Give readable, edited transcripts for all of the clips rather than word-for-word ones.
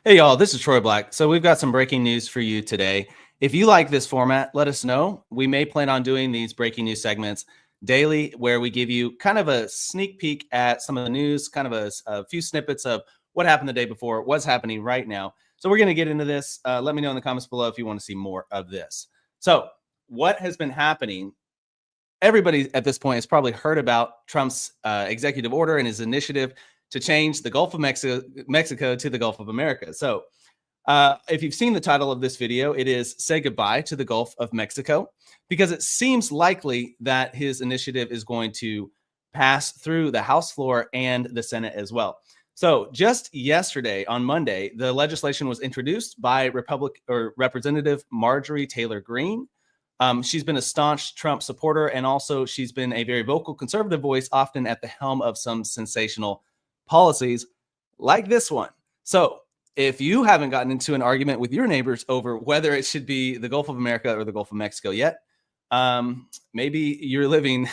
Hey, y'all, this is Troy Black. So, we've got some breaking news for you today. If you like this format, let us know. We may plan on doing these breaking news segments daily where we give you kind of a sneak peek at some of the news, kind of a few snippets of what happened the day before, what's happening right now. So, we're going to get into this. Let me know in the comments below if you want to see more of this. So, what has been happening? Everybody at this point has probably heard about Trump's executive order and his initiative to change the Gulf of Mexico to the Gulf of America. So, if you've seen the title of this video, it is Say Goodbye to the Gulf of Mexico, because it seems likely that his initiative is going to pass through the House floor and the Senate as well. So just yesterday on Monday, the legislation was introduced by Representative Marjorie Taylor Greene. She's been a staunch Trump supporter, and also she's been a very vocal conservative voice, often at the helm of some sensational policies like this one. So if you haven't gotten into an argument with your neighbors over whether it should be the Gulf of America or the Gulf of Mexico yet, maybe you're living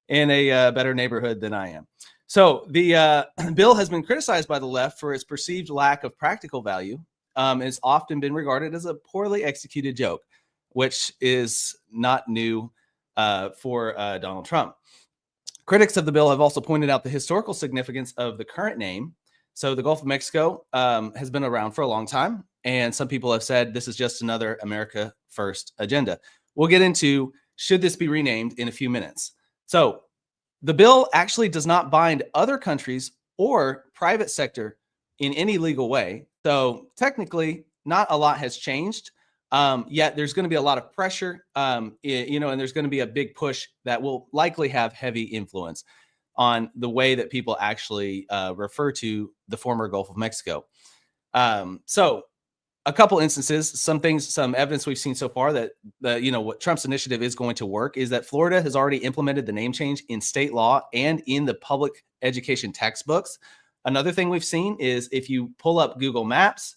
in a better neighborhood than I am. So the bill has been criticized by the left for its perceived lack of practical value. It's often been regarded as a poorly executed joke, which is not new for Donald Trump. Critics of the bill have also pointed out the historical significance of the current name. So the Gulf of Mexico has been around for a long time, and some people have said this is just another America First agenda. We'll get into should this be renamed in a few minutes. So the bill actually does not bind other countries or private sector in any legal way. So technically, not a lot has changed. Yet there's going to be a lot of pressure, and there's going to be a big push that will likely have heavy influence on the way that people actually refer to the former Gulf of Mexico. So a couple instances, some evidence we've seen so far that what Trump's initiative is going to work is that Florida has already implemented the name change in state law and in the public education textbooks. Another thing we've seen is if you pull up Google Maps,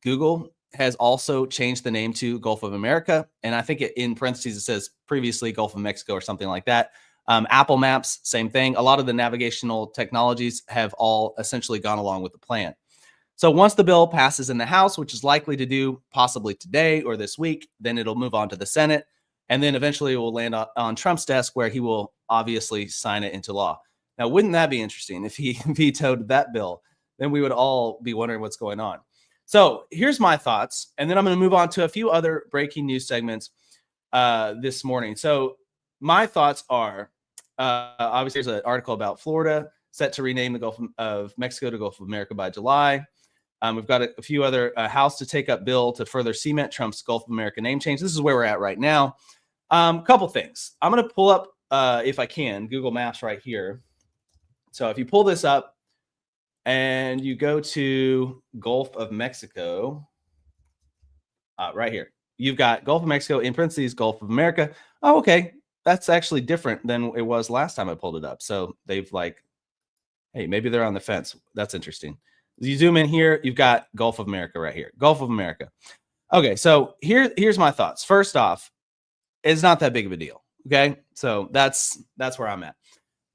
Google has also changed the name to Gulf of America. And I think in parentheses, it says previously Gulf of Mexico or something like that. Apple Maps, same thing. A lot of the navigational technologies have all essentially gone along with the plan. So once the bill passes in the House, which is likely to do possibly today or this week, then it'll move on to the Senate. And then eventually it will land on Trump's desk, where he will obviously sign it into law. Now, wouldn't that be interesting if he vetoed that bill? Then we would all be wondering what's going on. So here's my thoughts, and then I'm going to move on to a few other breaking news segments this morning. So my thoughts are, obviously there's an article about Florida set to rename the Gulf of Mexico to Gulf of America by July. We've got a few other House to take up bill to further cement Trump's Gulf of America name change. This is where we're at right now. Couple things. I'm going to pull up, if I can, Google Maps right here. So if you pull this up, and you go to Gulf of Mexico, right here. You've got Gulf of Mexico, in parentheses, Gulf of America. Oh, okay. That's actually different than it was last time I pulled it up. So they've hey, maybe they're on the fence. That's interesting. As you zoom in here, you've got Gulf of America right here. Gulf of America. Okay, so here's my thoughts. First off, it's not that big of a deal. Okay, so that's where I'm at.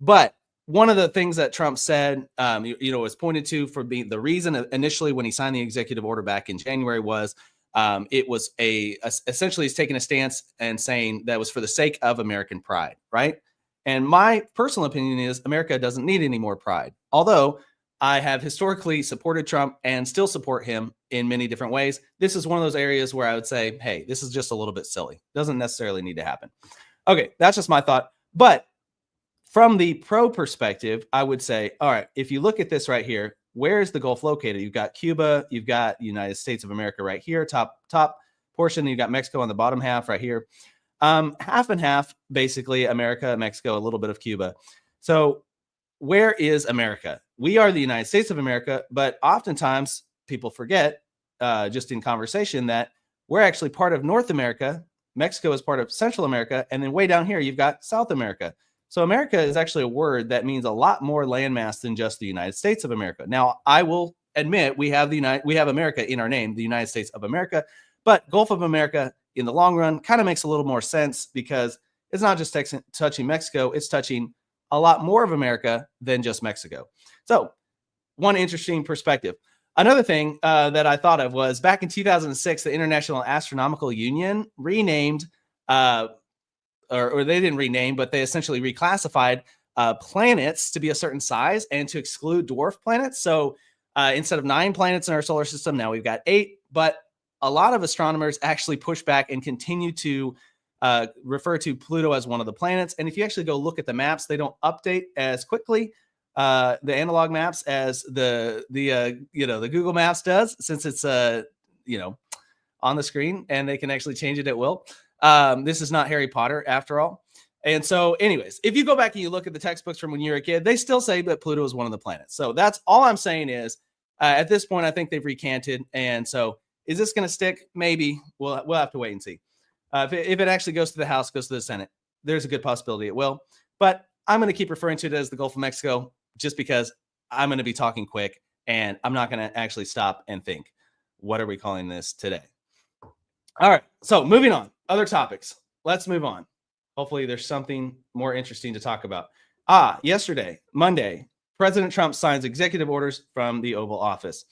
But one of the things that Trump said, was pointed to for being the reason initially when he signed the executive order back in January was it was essentially he's taking a stance and saying that was for the sake of American pride, right? And my personal opinion is America doesn't need any more pride. Although I have historically supported Trump and still support him in many different ways, this is one of those areas where I would say, hey, this is just a little bit silly. Doesn't necessarily need to happen. Okay, that's just my thought. But from the pro perspective, I would say, all right, if you look at this right here, where is the Gulf located? You've got Cuba, you've got United States of America right here, top portion. You've got Mexico on the bottom half right here. Half and half, basically, America, Mexico, a little bit of Cuba. So where is America? We are the United States of America, but oftentimes people forget, just in conversation, that we're actually part of North America. Mexico is part of Central America. And then way down here, you've got South America. So America is actually a word that means a lot more landmass than just the United States of America. Now, I will admit we have America in our name, the United States of America, but Gulf of America in the long run kind of makes a little more sense because it's not just touching Mexico, it's touching a lot more of America than just Mexico. So one interesting perspective. Another thing that I thought of was back in 2006, the International Astronomical Union renamed, or they didn't rename, but they essentially reclassified planets to be a certain size and to exclude dwarf planets. So instead of 9 planets in our solar system, now we've got 8. But a lot of astronomers actually push back and continue to refer to Pluto as one of the planets. And if you actually go look at the maps, they don't update as quickly, the analog maps, as the Google Maps does, since it's on the screen and they can actually change it at will. This is not Harry Potter after all. And so, anyways, if you go back and you look at the textbooks from when you were a kid, they still say that Pluto is one of the planets. So that's all I'm saying is, at this point, I think they've recanted. And so, is this going to stick? Maybe. We'll have to wait and see. If it actually goes to the House, goes to the Senate, there's a good possibility it will. But I'm going to keep referring to it as the Gulf of Mexico, just because I'm going to be talking quick and I'm not going to actually stop and think, what are we calling this today? All right. So moving on, other topics. Let's move on. Hopefully there's something more interesting to talk about. Yesterday, Monday, President Trump signs executive orders from the Oval Office.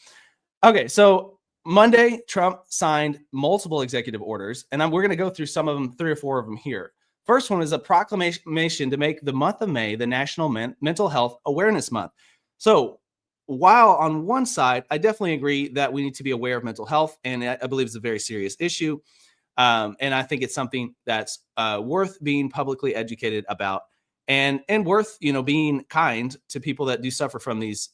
Okay. So Monday, Trump signed multiple executive orders, and we're going to go through some of them, 3 or 4 of them here. First one is a proclamation to make the month of May the National Mental Health Awareness Month. So while on one side, I definitely agree that we need to be aware of mental health, and I believe it's a very serious issue. And I think it's something that's worth being publicly educated about, and worth, being kind to people that do suffer from these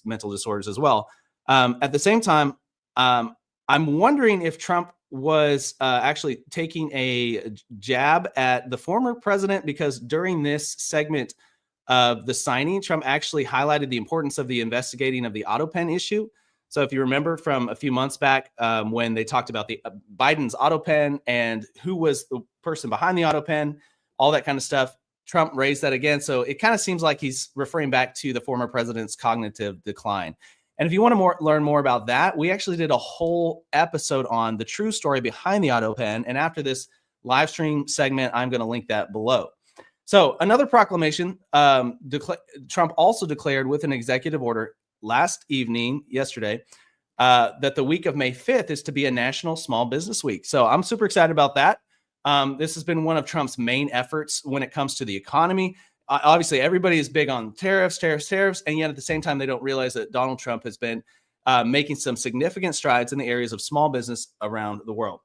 mental disorders as well. At the same time, I'm wondering if Trump was actually taking a jab at the former president, because during this segment of the signing, Trump actually highlighted the importance of the investigating of the auto pen issue. So if you remember from a few months back, when they talked about the Biden's auto pen and who was the person behind the auto pen, all that kind of stuff, Trump raised that again. So it kind of seems like he's referring back to the former president's cognitive decline. And if you want to learn more about that, we actually did a whole episode on the true story behind the auto pen. And after this live stream segment, I'm going to link that below. So another proclamation, Trump also declared with an executive order yesterday, that the week of May 5th is to be a National Small Business Week. So I'm super excited about that. This has been one of Trump's main efforts when it comes to the economy. Obviously, everybody is big on tariffs, and yet at the same time, they don't realize that Donald Trump has been making some significant strides in the areas of small business around the world.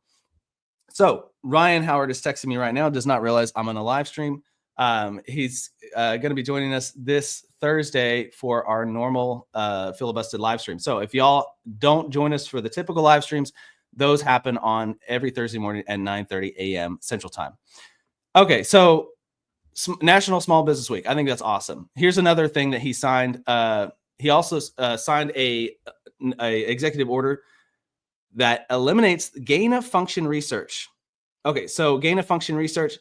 So Ryan Howard is texting me right now, does not realize I'm on a live stream. He's going to be joining us this Thursday for our normal Filibusted live stream. So if y'all don't join us for the typical live streams, those happen on every Thursday morning at 9:30 a.m. Central Time. Okay, so National Small Business Week. I think that's awesome. Here's another thing that he signed. He also signed a executive order that eliminates gain of function research. Okay, so gain of function research,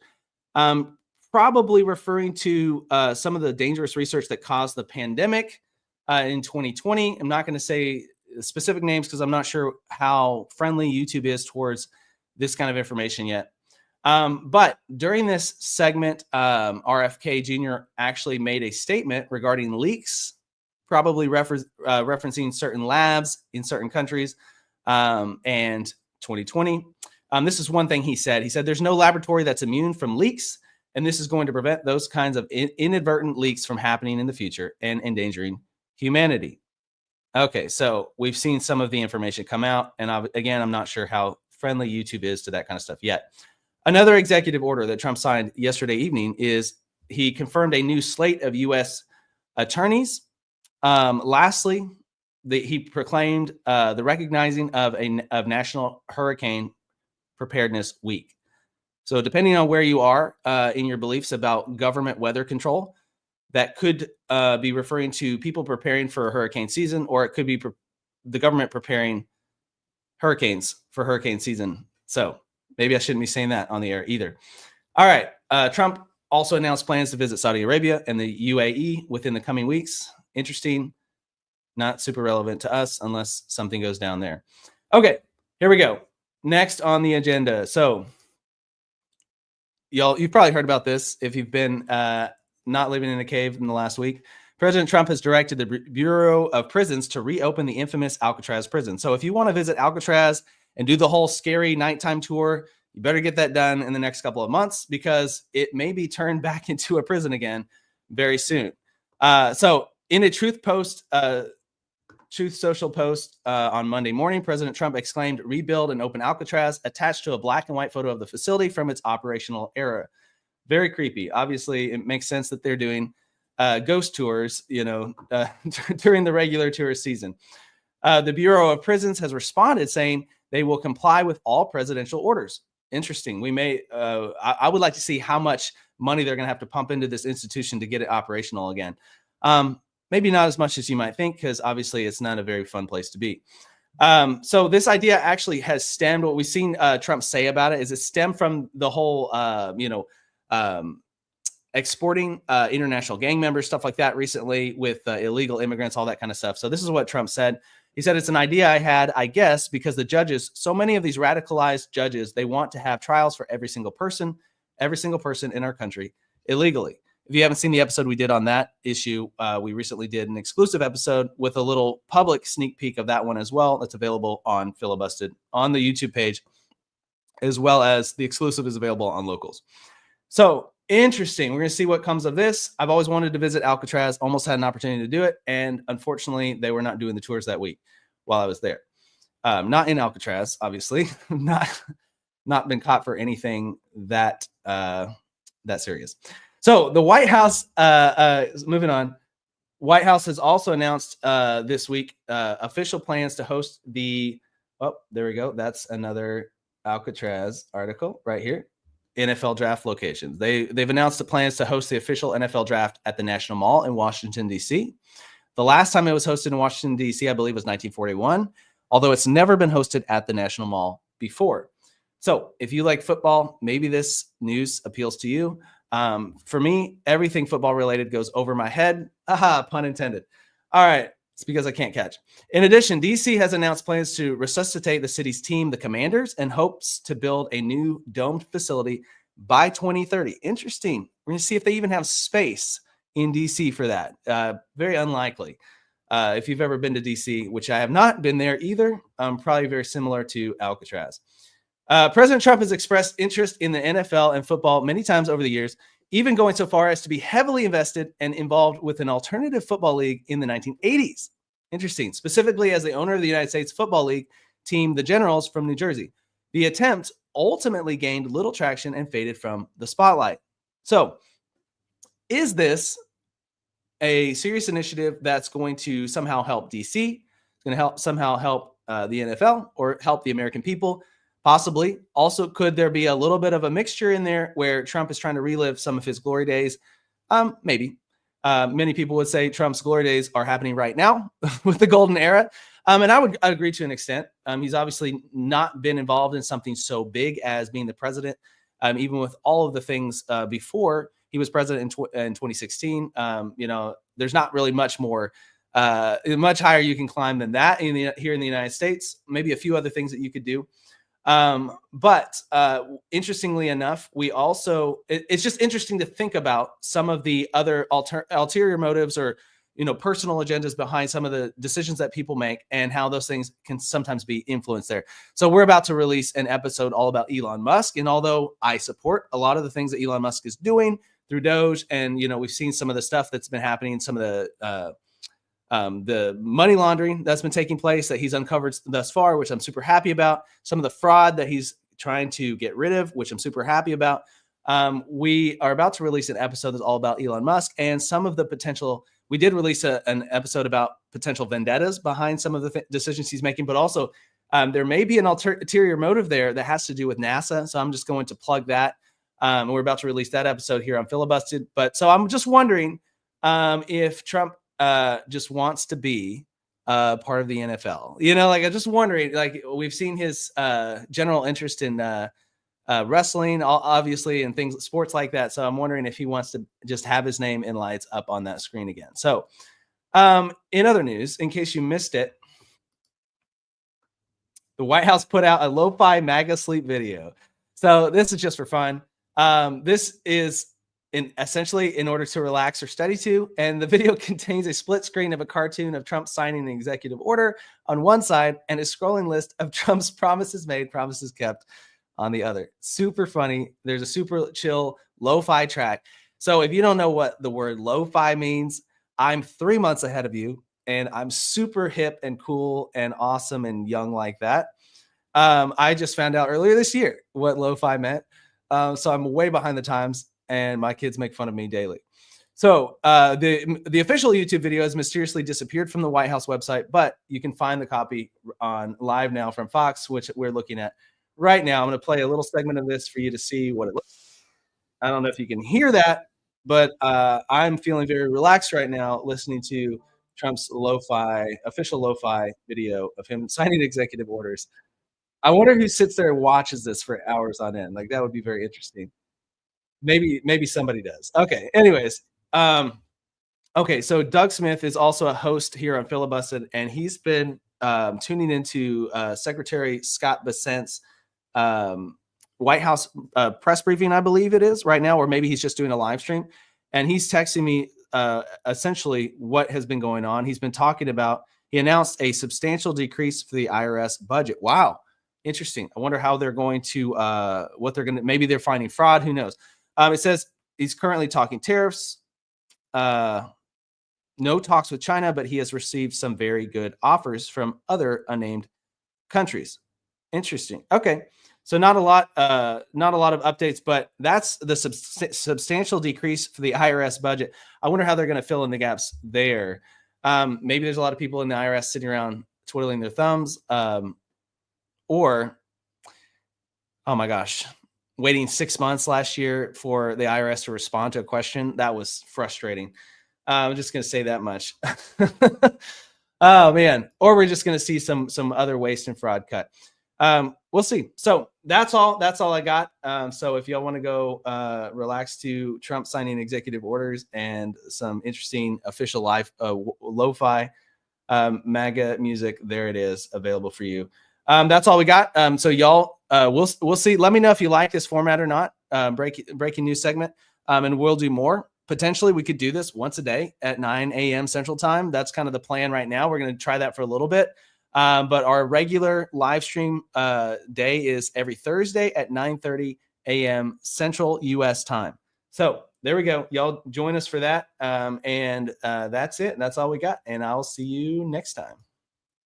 probably referring to some of the dangerous research that caused the pandemic in 2020. I'm not going to say specific names because I'm not sure how friendly YouTube is towards this kind of information yet. But during this segment, RFK Jr. actually made a statement regarding leaks, probably referencing certain labs in certain countries, and 2020. This is one thing he said. He said, there's no laboratory that's immune from leaks, and this is going to prevent those kinds of inadvertent leaks from happening in the future and endangering humanity. Okay, so we've seen some of the information come out, and again, I'm not sure how friendly YouTube is to that kind of stuff yet. Another executive order that Trump signed yesterday evening is he confirmed a new slate of U.S. attorneys. Lastly, he proclaimed the recognizing of National Hurricane Preparedness Week. So depending on where you are in your beliefs about government weather control, that could be referring to people preparing for a hurricane season, or it could be the government preparing hurricanes for hurricane season. So maybe I shouldn't be saying that on the air either. All right. Trump also announced plans to visit Saudi Arabia and the UAE within the coming weeks. Interesting. Not super relevant to us unless something goes down there. Okay, here we go. Next on the agenda. So y'all, you've probably heard about this if you've been not living in a cave in the last week. President Trump has directed the Bureau of Prisons to reopen the infamous Alcatraz prison. So if you want to visit Alcatraz and do the whole scary nighttime tour, you better get that done in the next couple of months because it may be turned back into a prison again very soon. So in a Truth Social post on Monday morning, President Trump exclaimed, "Rebuild and open Alcatraz," attached to a black and white photo of the facility from its operational era. Very creepy. Obviously, it makes sense that they're doing ghost tours, during the regular tourist season. The Bureau of Prisons has responded saying they will comply with all presidential orders. Interesting. I would like to see how much money they're going to have to pump into this institution to get it operational again. Maybe not as much as you might think, because obviously it's not a very fun place to be. So this idea actually has stemmed, what we've seen Trump say about it is it stemmed from the whole, exporting international gang members, stuff like that recently with illegal immigrants, all that kind of stuff. So this is what Trump said. He said, "It's an idea I had, I guess, because the judges, so many of these radicalized judges, they want to have trials for every single person in our country illegally." If you haven't seen the episode we did on that issue, we recently did an exclusive episode with a little public sneak peek of that one as well. That's available on Filibusted on the YouTube page, as well as the exclusive is available on Locals. So interesting. We're going to see what comes of this. I've always wanted to visit Alcatraz, almost had an opportunity to do it. And unfortunately, they were not doing the tours that week while I was there. Not in Alcatraz, obviously, not been caught for anything that serious. So the White House, moving on, White House has also announced this week official plans to host there we go. That's another Alcatraz article right here. NFL draft locations. They've announced the plans to host the official NFL draft at the National Mall in Washington, D.C. The last time it was hosted in Washington, D.C., I believe, was 1941, although it's never been hosted at the National Mall before. So if you like football, maybe this news appeals to you. For me, everything football related goes over my head. Aha, pun intended. All right. It's because I can't catch. In addition, DC has announced plans to resuscitate the city's team, the Commanders, and hopes to build a new domed facility by 2030. Interesting. We're going to see if they even have space in DC for that. Very unlikely. If you've ever been to DC, which I have not been there either, probably very similar to Alcatraz. President Trump has expressed interest in the NFL and football many times over the years, even going so far as to be heavily invested and involved with an alternative football league in the 1980s. Interesting. Specifically as the owner of the United States Football League team, the Generals from New Jersey. The attempt ultimately gained little traction and faded from the spotlight. So, is this a serious initiative that's going to somehow help DC? It's going to somehow help the NFL or help the American people? Possibly. Also, could there be a little bit of a mixture in there where Trump is trying to relive some of his glory days? Maybe. Many people would say Trump's glory days are happening right now with the golden era. And I would agree to an extent. He's obviously not been involved in something so big as being the president, even with all of the things before he was president in 2016. There's not really much more, much higher you can climb than that here in the United States. Maybe a few other things that you could do. But interestingly enough, it's just interesting to think about some of the other ulterior motives or, personal agendas behind some of the decisions that people make and how those things can sometimes be influenced there. So we're about to release an episode all about Elon Musk. And although I support a lot of the things that Elon Musk is doing through Doge, and, we've seen some of the stuff that's been happening, some of the money laundering that's been taking place that he's uncovered thus far, which I'm super happy about. Some of the fraud that he's trying to get rid of, which I'm super happy about. We are about to release an episode that's all about Elon Musk and some of the potential. We did release an episode about potential vendettas behind some of the decisions he's making, but also there may be an ulterior motive there that has to do with NASA. So I'm just going to plug that. And we're about to release that episode here on Filibusted. But so I'm just wondering if Trump just wants to be part of the NFL. I'm just wondering, we've seen his general interest in wrestling, obviously, and things, sports like that. So I'm wondering if he wants to just have his name in lights up on that screen again. So in other news, in case you missed it, the White House put out a lo-fi MAGA sleep video. So this is just for fun. This is in order to relax or study to. And the video contains a split screen of a cartoon of Trump signing an executive order on one side and a scrolling list of Trump's promises made, promises kept on the other. Super funny. There's a super chill lo-fi track. So if you don't know what the word lo-fi means, I'm 3 months ahead of you, and I'm super hip and cool and awesome and young like that. I just found out earlier this year what lo-fi meant. So I'm way behind the times, and my kids make fun of me daily. So the official YouTube video has mysteriously disappeared from the White House website, but you can find the copy on live now from Fox, which we're looking at right now. I'm going to play a little segment of this for you to see what it looks like. I don't know if you can hear that, but I'm feeling very relaxed right now listening to Trump's official lo-fi video of him signing executive orders. I wonder who sits there and watches this for hours on end. Like, that would be very interesting. Maybe somebody does. Okay. Anyways, okay. So Doug Smith is also a host here on Filibustered, and he's been tuning into Secretary Scott Bessent's White House press briefing, I believe it is right now, or maybe he's just doing a live stream. And he's texting me essentially what has been going on. He's been talking about, he announced a substantial decrease for the IRS budget. Wow. Interesting. I wonder how they're going to, what they're going to, maybe they're finding fraud. Who knows? It says he's currently talking tariffs, no talks with China, but he has received some very good offers from other unnamed countries. Interesting. Okay. So not a lot of updates, but that's the substantial decrease for the IRS budget. I wonder how they're going to fill in the gaps there. Maybe there's a lot of people in the IRS sitting around twiddling their thumbs, or, oh my gosh, waiting 6 months last year for the IRS to respond to a question. That was frustrating. I'm just going to say that much. Oh man. Or we're just going to see some other waste and fraud cut. We'll see. So that's all I got. So if y'all want to go relax to Trump signing executive orders and some interesting official live lo-fi MAGA music, there it is, available for you. That's all we got. So y'all, we'll see. Let me know if you like this format or not. Breaking news segment, and we'll do more. Potentially, we could do this once a day at 9 a.m. Central Time. That's kind of the plan right now. We're going to try that for a little bit. But our regular live stream day is every Thursday at 9:30 a.m. Central U.S. time. So there we go. Y'all join us for that. And that's it. That's all we got. And I'll see you next time.